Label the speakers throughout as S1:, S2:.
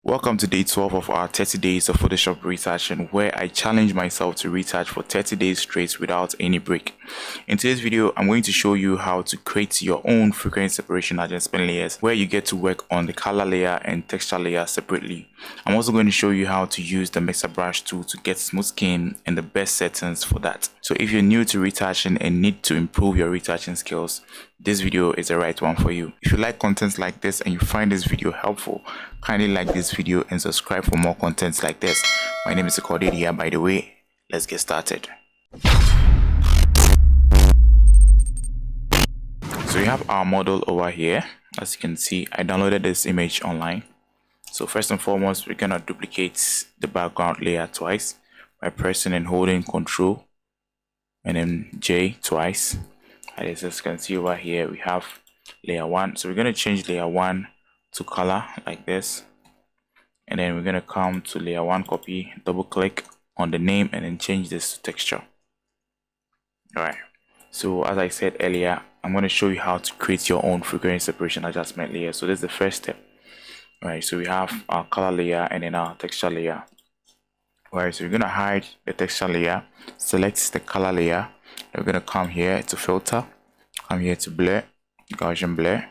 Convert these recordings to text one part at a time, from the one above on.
S1: Welcome to day 12 of our 30 days of Photoshop retouching, where I challenge myself to retouch for 30 days straight without any break. In today's video, I'm going to show you how to create your own frequency separation adjustment layers, where you get to work on the color layer and texture layer separately. I'm also going to show you how to use the mixer brush tool to get smooth skin and the best settings for that. So if you're new to retouching and need to improve your retouching skills, this video is the right one for you. If you like content like this and you find this video helpful, kindly like this video and subscribe for more content like this. My name is Cordelia, by the way. Let's get started. So we have our model over here. As you can see, I downloaded this image online. So first and foremost, we're gonna duplicate the background layer twice by pressing and holding Ctrl and then J twice. As you can see over here, we have layer 1. So we're going to change layer 1 to color like this. And then we're going to come to layer 1 copy, double click on the name and then change this to texture. Alright, so as I said earlier, I'm going to show you how to create your own frequency separation adjustment layer. So this is the first step. Alright, so we have our color layer and then our texture layer. Alright, so we're going to hide the texture layer, select the color layer. We're going to come here to filter, come here to blur, Gaussian blur,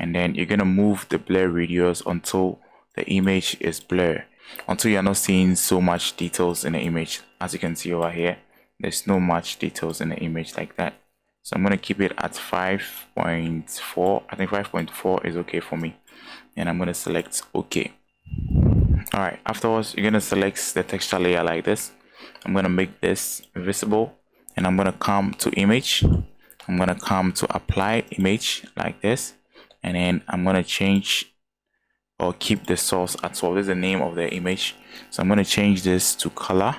S1: and then you're going to move the blur radius until the image is blur, until you're not seeing so much details in the image. As you can see over here, there's no much details in the image like that. So I'm going to keep it at 5.4. I think 5.4 is okay for me, and I'm going to select OK. Alright, afterwards you're going to select the texture layer like this. I'm going to make this visible, and I'm going to come to image. I'm going to come to apply image like this, and then I'm going to change or keep the source at 12. This is the name of the image. So I'm going to change this to color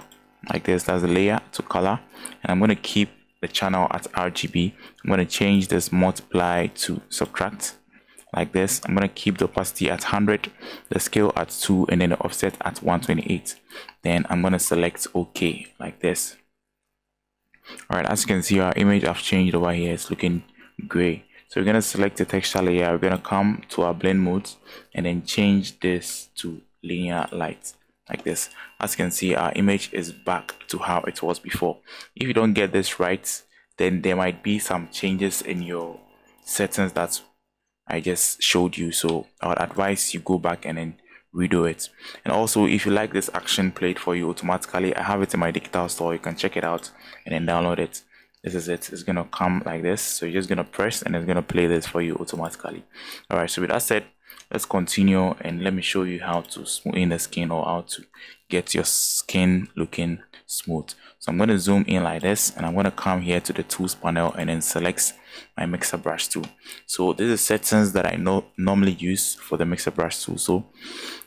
S1: like this. That's the layer to color, and I'm going to keep the channel at RGB. I'm going to change this multiply to subtract like this. I'm going to keep the opacity at 100, the scale at 2, and then the offset at 128. Then I'm going to select OK like this. Alright, as you can see, our image have changed over here. It's looking gray. So we're going to select the texture layer. We're going to come to our blend modes and then change this to linear light like this. As you can see, our image is back to how it was before. If you don't get this right, then there might be some changes in your settings that I just showed you. So I would advise you go back and then redo it. And also, if you like this action played for you automatically, I have it in my digital store. You can check it out and then download it. This is it. It's gonna come like this. So you're just gonna press and it's gonna play this for you automatically. All right, so with that said, let's continue and let me show you how to smooth the skin, or how to get your skin looking smooth. So I'm going to zoom in like this, and I'm going to come here to the tools panel and then select my mixer brush tool. So this is settings that I normally use for the mixer brush tool. So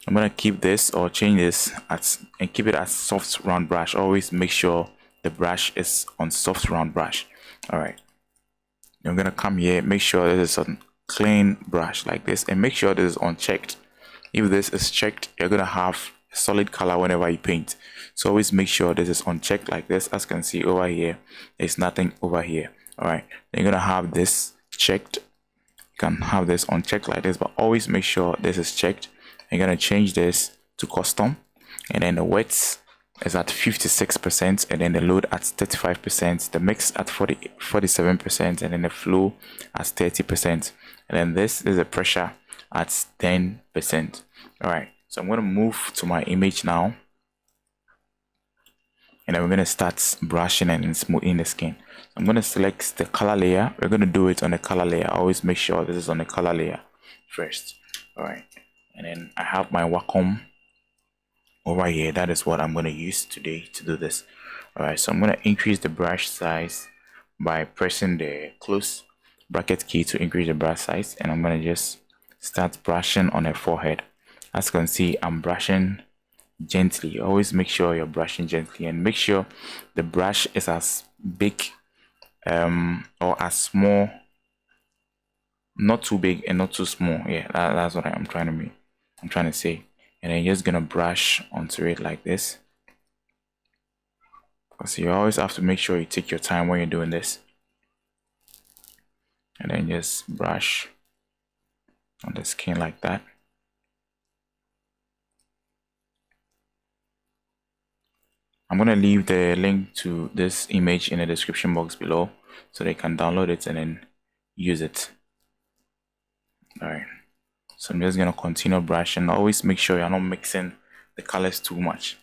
S1: I'm going to keep this or change this and keep it as soft round brush. Always make sure the brush is on soft round brush. All right, I'm going to come here, make sure this is on clean brush like this, and make sure this is unchecked. If this is checked, you're going to have a solid color whenever you paint. So always make sure this is unchecked like this. As you can see over here, there's nothing over here. All right, then you're going to have this checked. You can have this unchecked like this, but always make sure this is checked. You're going to change this to custom, and then the width is at 56%, and then the load at 35%, the mix at 47%, and then the flow at 30%, and then this is the pressure at 10%. All right, so I'm going to move to my image now, and then we're going to start brushing and smoothing the skin. I'm going to select the color layer. We're going to do it on the color layer. Always make sure this is on the color layer first. All right, and then I have my Wacom over here. That is what I'm going to use today to do this. All right, so I'm going to increase the brush size by pressing the close bracket key to increase the brush size, and I'm going to just start brushing on her forehead. As you can see, I'm brushing gently. Always make sure you're brushing gently, and make sure the brush is as big or as small, not too big and not too small. Yeah, that's what I'm trying to say. And then you're just gonna brush onto it like this. So you always have to make sure you take your time when you're doing this, and then just brush on the skin like that. I'm going to leave the link to this image in the description box below so they can download it and then use it. Alright, so I'm just going to continue brushing. Always make sure you're not mixing the colors too much.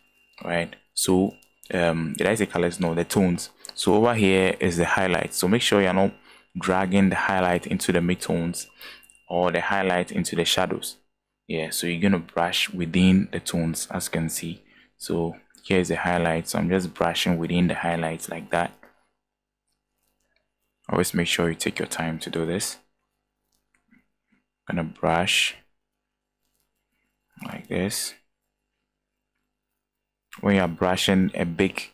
S1: Right, so did I say colors? No, the tones. So over here is the highlight, so make sure you're not dragging the highlight into the midtones or the highlight into the shadows. Yeah, so you're gonna brush within the tones, as you can see. So here's the highlight, so I'm just brushing within the highlights like that. Always make sure you take your time to do this. I'm gonna brush like this. When you're brushing a big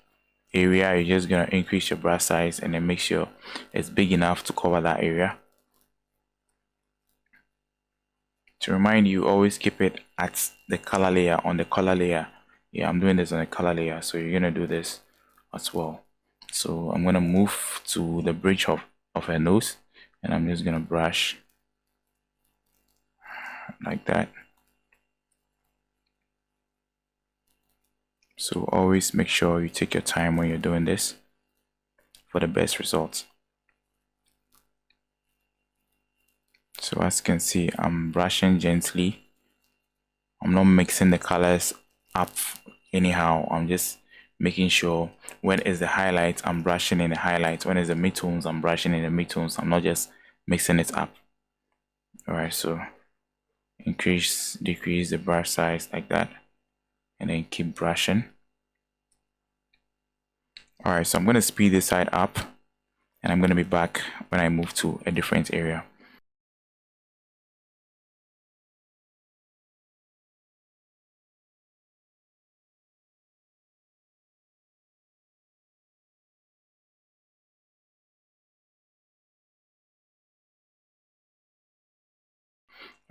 S1: area, you're just gonna increase your brush size and then make sure it's big enough to cover that area. To remind you, always keep it at the color layer, on the color layer. Yeah, I'm doing this on the color layer, so you're gonna do this as well. So I'm gonna move to the bridge of her nose, and I'm just gonna brush like that. So always make sure you take your time when you're doing this for the best results. So as you can see, I'm brushing gently. I'm not mixing the colors up anyhow. I'm just making sure when is the highlight, I'm brushing in the highlights. When is the midtones, I'm brushing in the midtones. I'm not just mixing it up. Alright, so increase, decrease the brush size like that, and then keep brushing. Alright, so I'm going to speed this side up, and I'm going to be back when I move to a different area.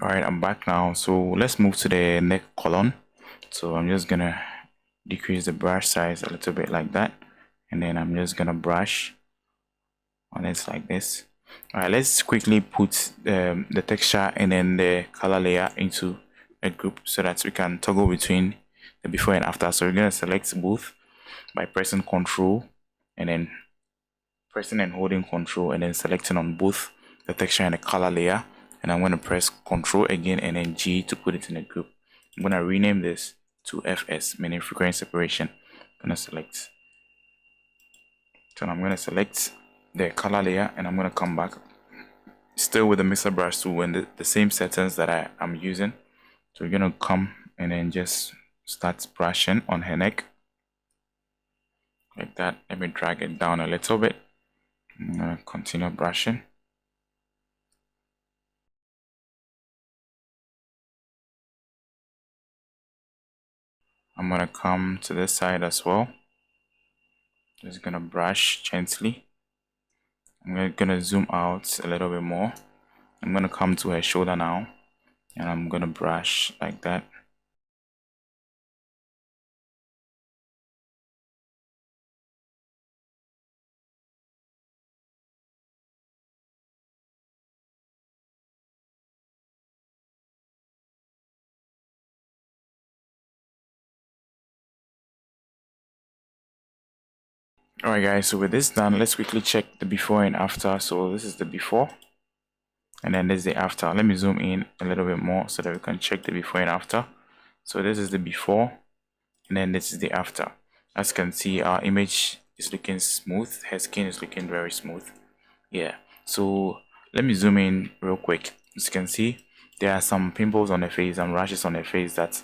S1: Alright, I'm back now. So let's move to the neck column. So I'm just gonna decrease the brush size a little bit like that, and then I'm just gonna brush on it like this. Alright, let's quickly put the texture and then the color layer into a group so that we can toggle between the before and after. So we're gonna select both by pressing Ctrl and then pressing and holding Ctrl and then selecting on both the texture and the color layer, and I'm going to press Ctrl again and then G to put it in a group. I'm going to rename this to FS, meaning frequency separation. I'm going to select. So I'm going to select the color layer, and I'm going to come back still with the mixer brush tool and the same settings that I am using. So we're going to come and then just start brushing on her neck like that. Let me drag it down a little bit. I'm going to continue brushing. I'm going to come to this side as well. Just going to brush gently. I'm going to zoom out a little bit more. I'm going to come to her shoulder now, and I'm going to brush like that. Alright guys, so with this done, let's quickly check the before and after. So this is the before, and then this is the after. Let me zoom in a little bit more so that we can check the before and after. So this is the before, and then this is the after. As you can see, our image is looking smooth. Her skin is looking very smooth. Yeah, so let me zoom in real quick. As you can see, there are some pimples on her face and rashes on her face that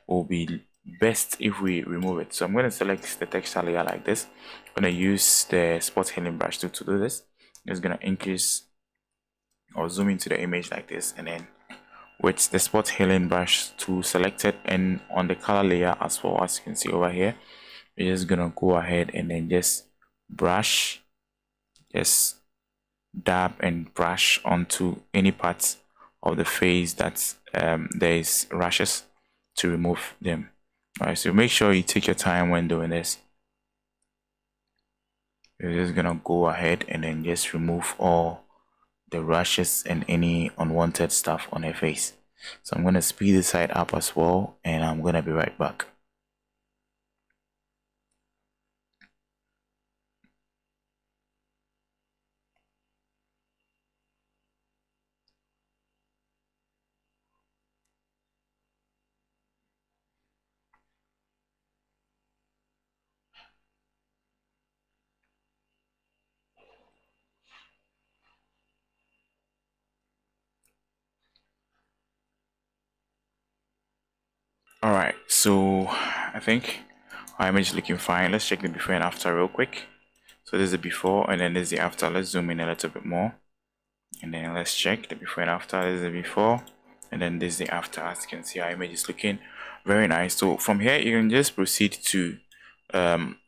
S1: will be best if we remove it. So I'm going to select the texture layer like this. I'm going to use the spot healing brush tool to do this. I'm just going to increase or zoom into the image like this, and then with the spot healing brush tool selected and on the color layer as well, as you can see over here, we're just going to go ahead and then just brush, just dab and brush onto any parts of the face that there is rashes to remove them. Alright, so make sure you take your time when doing this. You're just gonna go ahead and then just remove all the rashes and any unwanted stuff on her face. So I'm gonna speed this side up as well, and I'm gonna be right back. So I think our image is looking fine. Let's check the before and after real quick. So this is the before and then this is the after. Let's zoom in a little bit more. And then let's check the before and after. This is the before and then this is the after. As you can see, our image is looking very nice. So from here you can just proceed to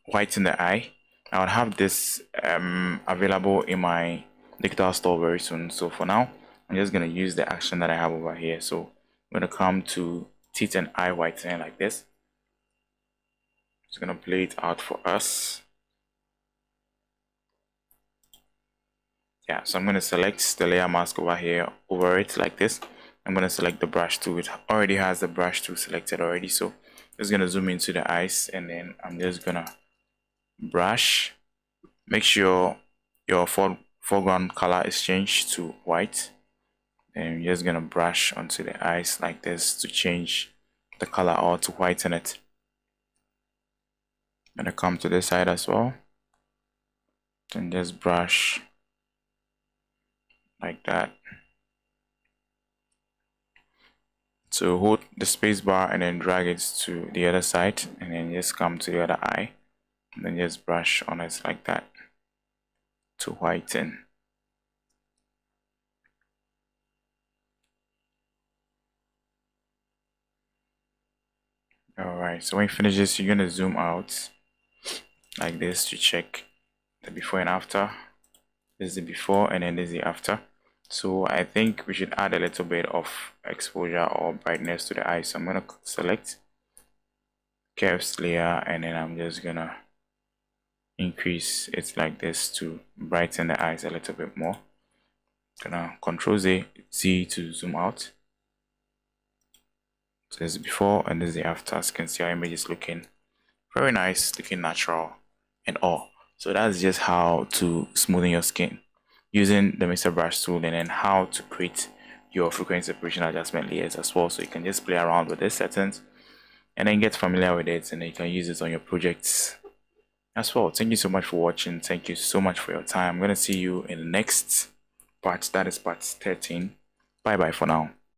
S1: whiten the eye. I would have this available in my digital store very soon. So for now, I'm just going to use the action that I have over here. So I'm going to come to teeth and eye whitening like this. It's going to play it out for us. Yeah, so I'm going to select the layer mask over here over it like this. I'm going to select the brush tool. It already has the brush tool selected already. So just going to zoom into the eyes and then I'm just going to brush. Make sure your foreground color is changed to white. And you're just going to brush onto the eyes like this to change the color or to whiten it. I'm going to come to this side as well. And just brush like that. So hold the space bar and then drag it to the other side and then just come to the other eye and then just brush on it like that to whiten. Alright, so when you finish this, you're going to zoom out like this to check the before and after. This is the before and then this is the after. So I think we should add a little bit of exposure or brightness to the eye. So I'm going to select curves layer and then I'm just going to increase it like this to brighten the eyes a little bit more. Gonna Control Z to zoom out. So this is before and this is the after. As you can see, our image is looking very nice, looking natural and all. So that's just how to smoothen your skin using the Mr. Brush tool, and then how to create your frequency separation adjustment layers as well. So you can just play around with these settings and then get familiar with it, and then you can use it on your projects as well. Thank you so much for watching. Thank you so much for your time. I'm going to see you in the next part, that is part 13. Bye bye for now.